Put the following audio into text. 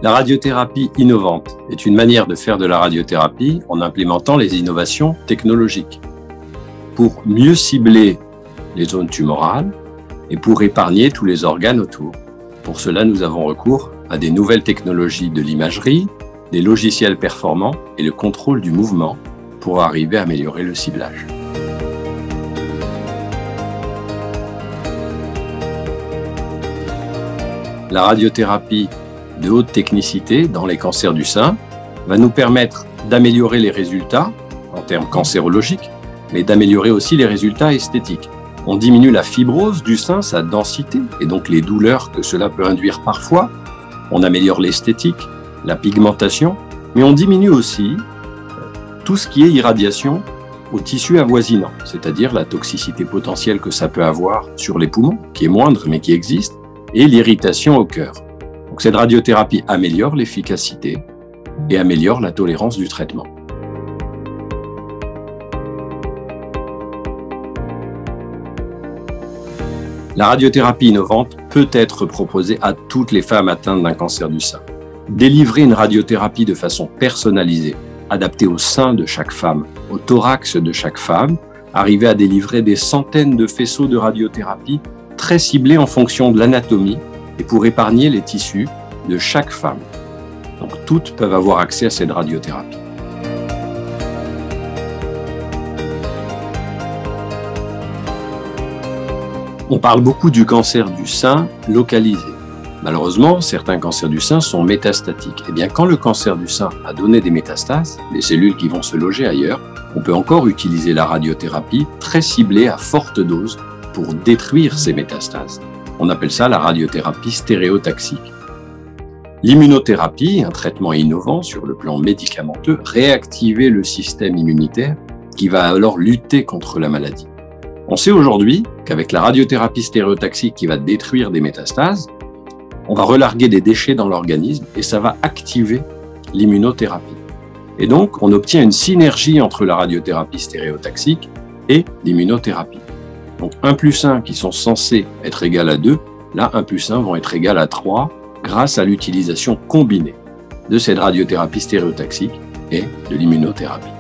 La radiothérapie innovante est une manière de faire de la radiothérapie en implémentant les innovations technologiques pour mieux cibler les zones tumorales et pour épargner tous les organes autour. Pour cela, nous avons recours à des nouvelles technologies de l'imagerie, des logiciels performants et le contrôle du mouvement pour arriver à améliorer le ciblage. La radiothérapie de haute technicité dans les cancers du sein va nous permettre d'améliorer les résultats en termes cancérologiques, mais d'améliorer aussi les résultats esthétiques. On diminue la fibrose du sein, sa densité, et donc les douleurs que cela peut induire parfois. On améliore l'esthétique, la pigmentation, mais on diminue aussi tout ce qui est irradiation aux tissus avoisinants, c'est-à-dire la toxicité potentielle que ça peut avoir sur les poumons, qui est moindre mais qui existe, et l'irritation au cœur. Donc cette radiothérapie améliore l'efficacité et améliore la tolérance du traitement. La radiothérapie innovante peut être proposée à toutes les femmes atteintes d'un cancer du sein. Délivrer une radiothérapie de façon personnalisée, adaptée au sein de chaque femme, au thorax de chaque femme, arriver à délivrer des centaines de faisceaux de radiothérapie très ciblés en fonction de l'anatomie et pour épargner les tissus de chaque femme. Donc toutes peuvent avoir accès à cette radiothérapie. On parle beaucoup du cancer du sein localisé. Malheureusement, certains cancers du sein sont métastatiques. Eh bien, quand le cancer du sein a donné des métastases, des cellules qui vont se loger ailleurs, on peut encore utiliser la radiothérapie très ciblée à forte dose pour détruire ces métastases. On appelle ça la radiothérapie stéréotaxique. L'immunothérapie, un traitement innovant sur le plan médicamenteux, réactiver le système immunitaire qui va alors lutter contre la maladie. On sait aujourd'hui qu'avec la radiothérapie stéréotaxique qui va détruire des métastases, on va relarguer des déchets dans l'organisme et ça va activer l'immunothérapie. Et donc, on obtient une synergie entre la radiothérapie stéréotaxique et l'immunothérapie. Donc 1 plus 1 qui sont censés être égal à 2, là 1 plus 1 vont être égal à 3 grâce à l'utilisation combinée de cette radiothérapie stéréotaxique et de l'immunothérapie.